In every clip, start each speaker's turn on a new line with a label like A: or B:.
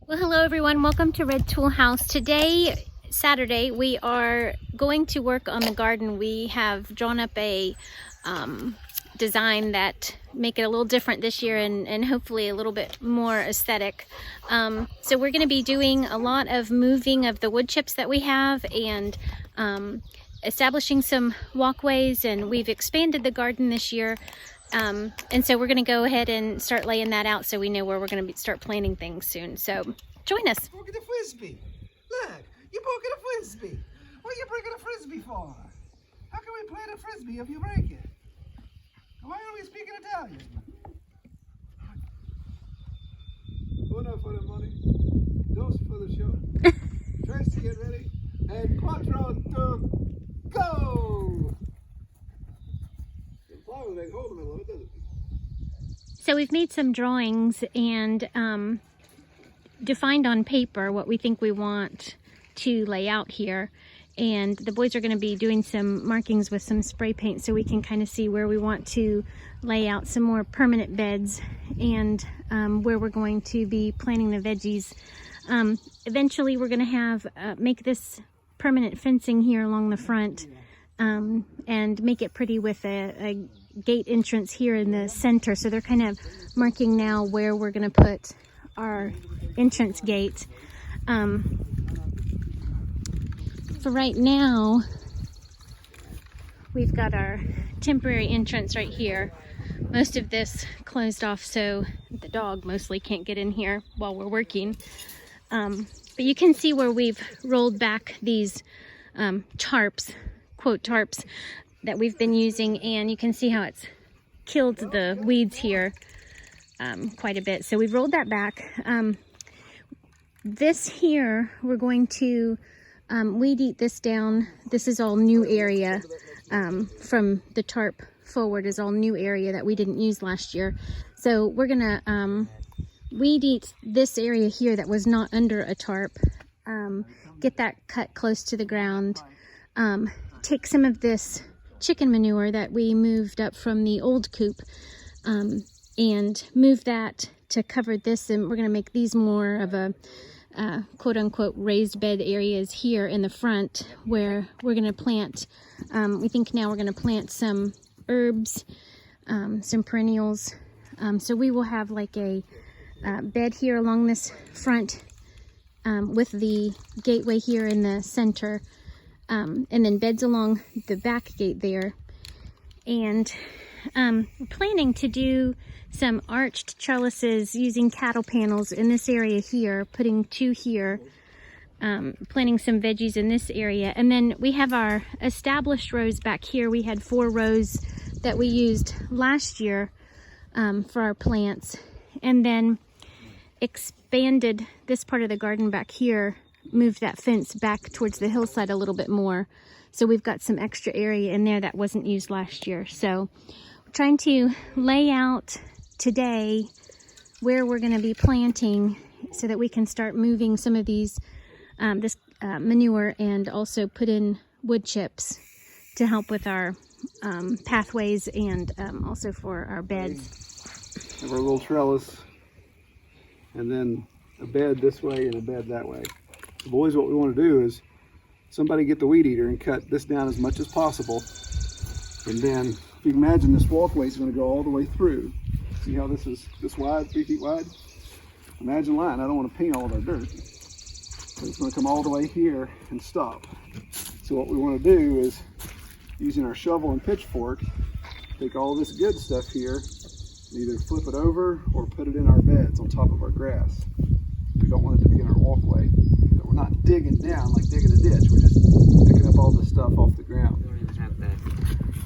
A: Well, hello everyone. Welcome to Red Tool House. Today, Saturday, we are going to work on the garden. We have drawn up a design that make it a little different this year and hopefully a little bit more aesthetic. So we're going to be doing a lot of moving of the wood chips that we have and establishing some walkways, and we've expanded the garden this year. And so we're going to go ahead and start laying that out so we know where we're going to start planting things soon. So join us.
B: Broken a frisbee. Look, you broken a frisbee. What are you breaking a frisbee for? How can we play the frisbee if you break it? Why are we speaking Italian? Uno for the money, dos for the show. Tracy, get ready, and quattro to go.
A: So we've made some drawings and defined on paper what we think we want to lay out here, and the boys are going to be doing some markings with some spray paint so we can kind of see where we want to lay out some more permanent beds and where we're going to be planting the veggies. Eventually we're going to have make this permanent fencing here along the front and make it pretty with a gate entrance here in the center. So they're kind of marking now where we're going to put our entrance gate. For right now, we've got our temporary entrance right here. Most of this closed off so the dog mostly can't get in here while we're working. But you can see where we've rolled back these tarps, quote tarps, that we've been using, and you can see how it's killed the weeds here quite a bit. So we've rolled that back. This here, we're going to weed eat this down. This is all new area from the tarp forward is all new area that we didn't use last year. So we're gonna weed eat this area here that was not under a tarp, get that cut close to the ground, take some of this chicken manure that we moved up from the old coop and move that to cover this, and we're going to make these more of a quote-unquote raised bed areas here in the front where we're going to plant, we think now we're going to plant some herbs, some perennials. So we will have like a bed here along this front with the gateway here in the center, and then beds along the back gate there. And we're planning to do some arched trellises using cattle panels in this area here, putting 2 here, planting some veggies in this area. And then we have our established rows back here. We had 4 rows that we used last year for our plants, and then expanded this part of the garden back here, moved that fence back towards the hillside a little bit more. So we've got some extra area in there that wasn't used last year. So we're trying to lay out today where we're going to be planting so that we can start moving some of these this manure, and also put in wood chips to help with our pathways and also for our beds.
B: Have our little trellis, and then a bed this way and a bed that way. So boys, what we want to do is somebody get the weed eater and cut this down as much as possible. And then if you can imagine, this walkway is going to go all the way through. See how this is this wide, 3 feet wide? Imagine line. I don't want to paint all of our dirt. So it's going to come all the way here and stop. So what we want to do is, using our shovel and pitchfork, take all this good stuff here and either flip it over or put it in our beds on top of our grass. We don't want it to be in our walkway. So we're not digging down like digging a ditch. We're just picking up all this stuff off the ground.
C: We don't even have that.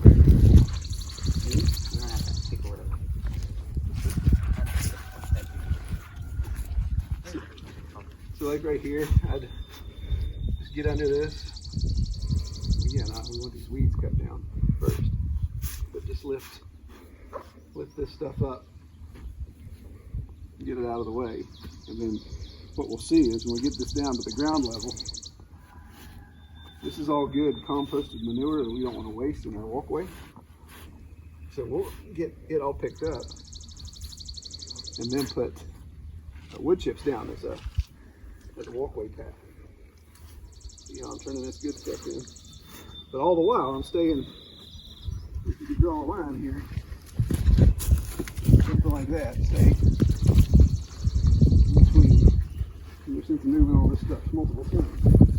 C: We don't have that pick order.
B: So like right here, I'd just get under this. Again, we want these weeds cut down first, but just lift this stuff up, get it out of the way, and then what we'll see is when we get this down to the ground level, this is all good composted manure that we don't want to waste in our walkway. So we'll get it all picked up and then put wood chips down as a like a walkway path. See how I'm turning this good stuff in. But all the while, I'm staying, if you could draw a line here, something like that, say, between, since I'm moving all this stuff multiple times.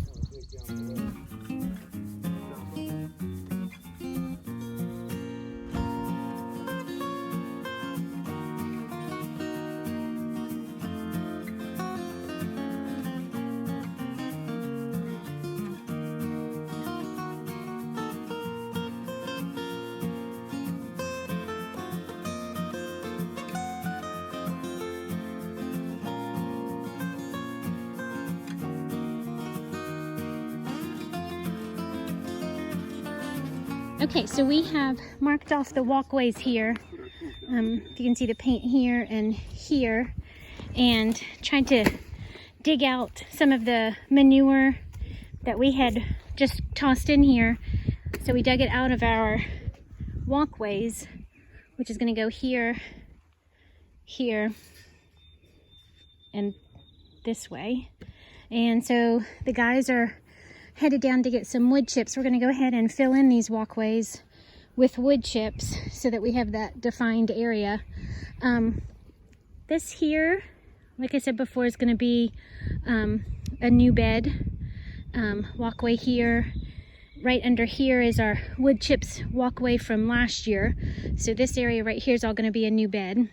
A: Okay, so we have marked off the walkways here. If you can see the paint here and here, and tried to dig out some of the manure that we had just tossed in here. So we dug it out of our walkways, which is going to go here, here, and this way. And so the guys are headed down to get some wood chips. We're going to go ahead and fill in these walkways with wood chips so that we have that defined area. This here, like I said before, is going to be a new bed. Walkway here. Right under here is our wood chips walkway from last year. So this area right here is all going to be a new bed.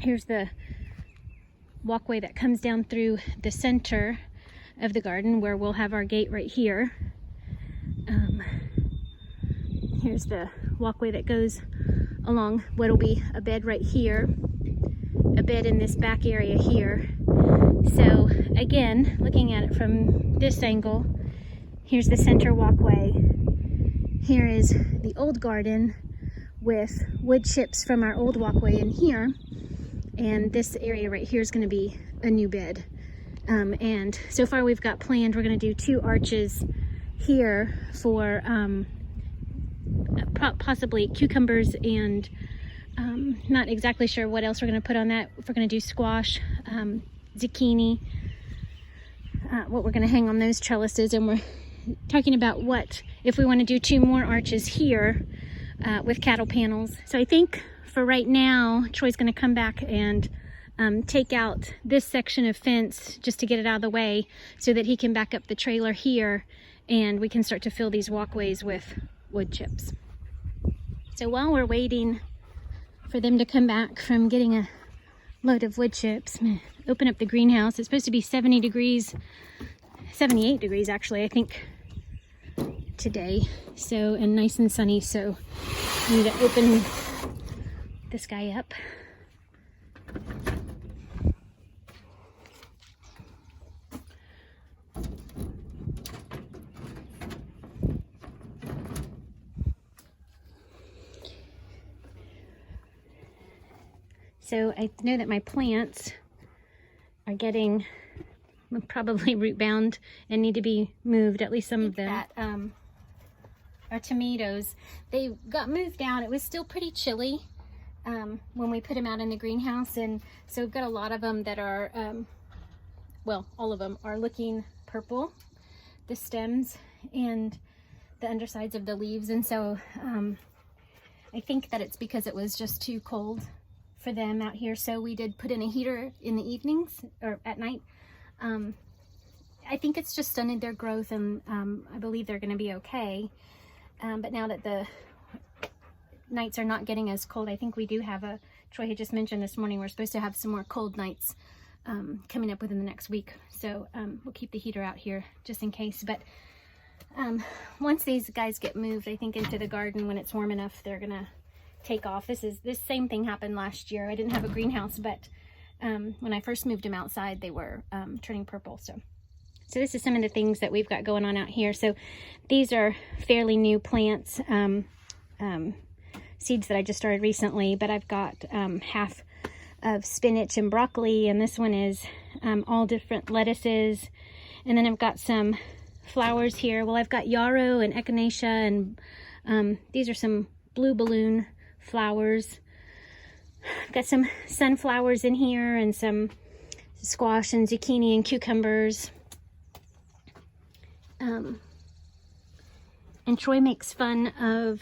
A: Here's the walkway that comes down through the center of the garden where we'll have our gate right here. Here's the walkway that goes along what'll be a bed right here, a bed in this back area here. So again, looking at it from this angle, here's the center walkway. Here is the old garden with wood chips from our old walkway in here. And this area right here is going to be a new bed. And so far we've got planned, we're going to do 2 arches here for possibly cucumbers and not exactly sure what else we're going to put on that. If we're going to do squash, zucchini, what we're going to hang on those trellises. And we're talking about what if we want to do 2 more arches here with cattle panels. So I think for right now, Troy's going to come back and take out this section of fence just to get it out of the way so that he can back up the trailer here and we can start to fill these walkways with wood chips. So while we're waiting for them to come back from getting a load of wood chips, I'm gonna open up the greenhouse. It's supposed to be 70 degrees, 78 degrees actually, I think, today. So, and nice and sunny, so I need to open this guy up. So I know that my plants are getting probably root bound and need to be moved, at least some of them. Our tomatoes, they got moved out. It was still pretty chilly when we put them out in the greenhouse, and so we've got a lot of them that are, well, all of them are looking purple, the stems and the undersides of the leaves, and so I think that it's because it was just too cold for them out here, so we did put in a heater in the evenings or at night. I think it's just stunted their growth, and I believe they're going to be okay. But now that the nights are not getting as cold, I think we do have Troy had just mentioned this morning, we're supposed to have some more cold nights coming up within the next week. So we'll keep the heater out here just in case. But once these guys get moved, I think into the garden when it's warm enough, they're going to take off. This same thing happened last year. I didn't have a greenhouse, but when I first moved them outside, they were turning purple. So this is some of the things that we've got going on out here. So these are fairly new plants, seeds that I just started recently, but I've got half of spinach and broccoli, and this one is all different lettuces. And then I've got some flowers here. Well, I've got yarrow and echinacea, and these are some blue balloon flowers. I've got some sunflowers in here and some squash and zucchini and cucumbers. And Troy makes fun of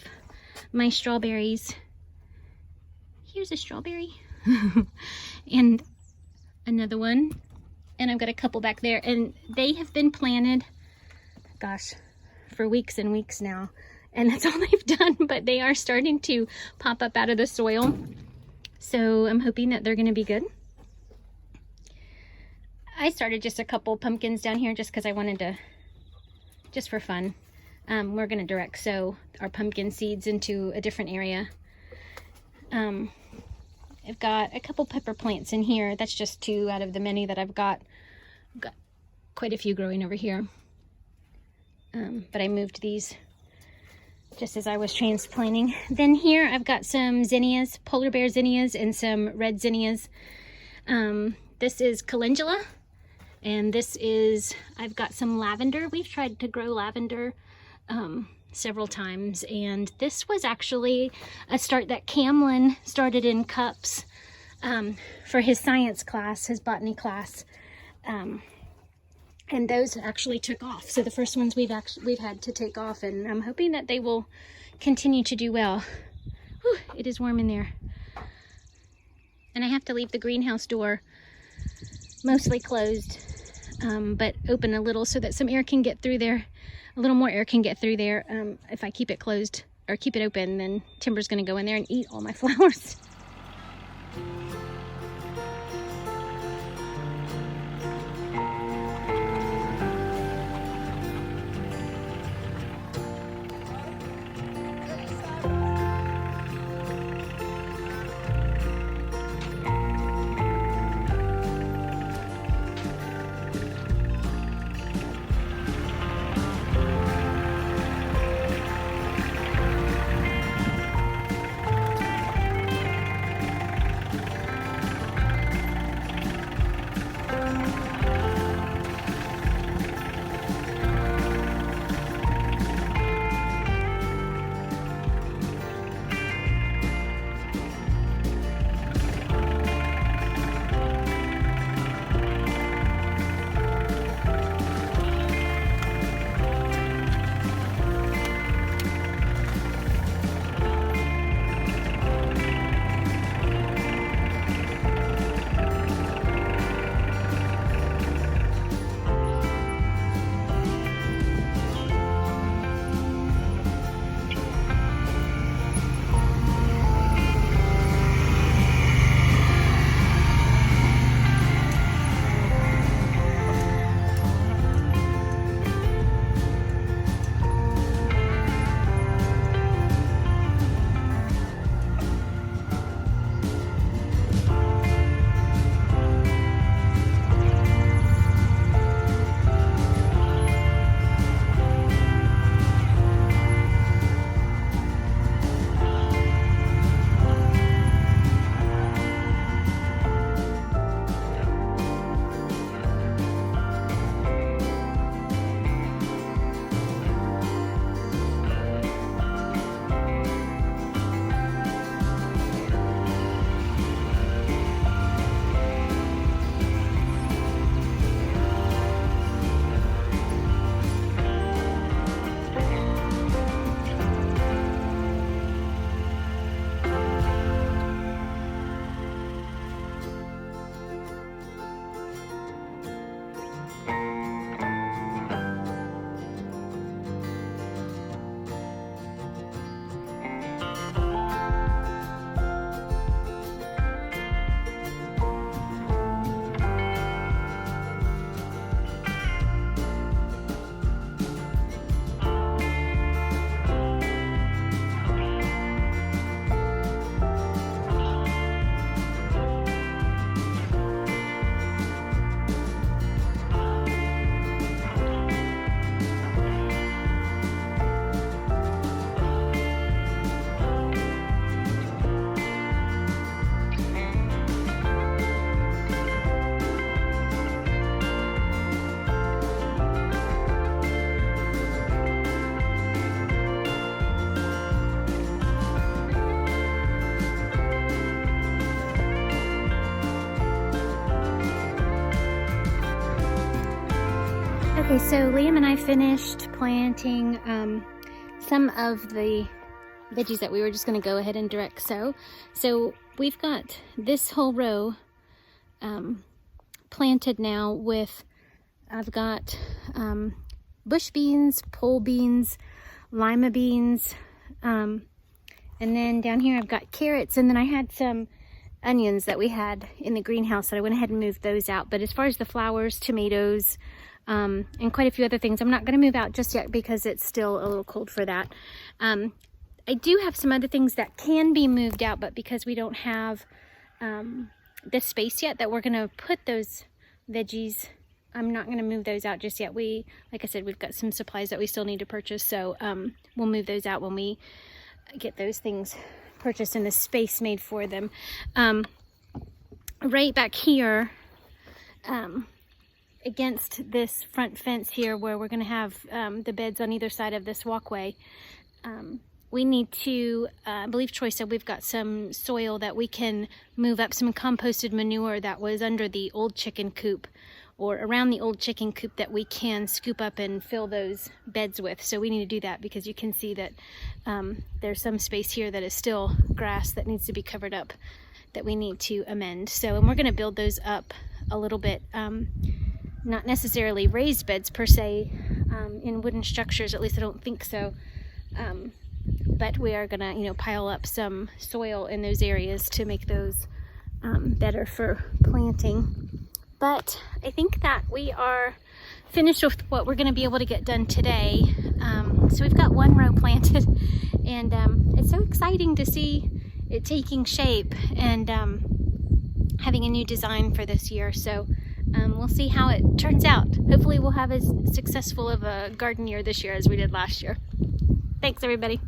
A: my strawberries. Here's a strawberry. And another one. And I've got a couple back there. And they have been planted, gosh, for weeks and weeks now. And that's all they've done. But they are starting to pop up out of the soil. So I'm hoping that they're going to be good. I started just a couple pumpkins down here just because I wanted to, just for fun. We're going to direct sow our pumpkin seeds into a different area. I've got a couple pepper plants in here. That's just 2 out of the many that I've got. I've got quite a few growing over here. But I moved these just as I was transplanting. Then here I've got some zinnias, polar bear zinnias, and some red zinnias. This is calendula. And this is, I've got some lavender. We've tried to grow lavender several times, and this was actually a start that Camlin started in cups for his science class, his botany class, and those actually took off. So the first ones we've had to take off, and I'm hoping that they will continue to do well. Whew, it is warm in there, and I have to leave the greenhouse door mostly closed, but open a little so that some air can get through there. A little more air can get through there. If I keep it closed or keep it open, then Timber's going to go in there and eat all my flowers. Okay, so Liam and I finished planting some of the veggies that we were just going to go ahead and direct sow. So we've got this whole row planted now with, I've got bush beans, pole beans, lima beans, and then down here I've got carrots, and then I had some onions that we had in the greenhouse that I went ahead and moved those out. But as far as the flowers, tomatoes, and quite a few other things, I'm not going to move out just yet because it's still a little cold for that. I do have some other things that can be moved out, but because we don't have the space yet that we're going to put those veggies, I'm not going to move those out just yet. Like I said, we've got some supplies that we still need to purchase, so we'll move those out when we get those things purchased and the space made for them. Right back here, against this front fence here where we're going to have the beds on either side of this walkway, we need to, I believe Troy said we've got some soil that we can move up, some composted manure that was under the old chicken coop or around the old chicken coop that we can scoop up and fill those beds with. So we need to do that because you can see that there's some space here that is still grass that needs to be covered up that we need to amend. So, and we're going to build those up a little bit, not necessarily raised beds per se in wooden structures, at least I don't think so. But we are gonna, pile up some soil in those areas to make those better for planting. But I think that we are finished with what we're gonna be able to get done today. So we've got one row planted, and it's so exciting to see it taking shape and having a new design for this year. So we'll see how it turns out. Hopefully we'll have as successful of a garden year this year as we did last year. Thanks, everybody.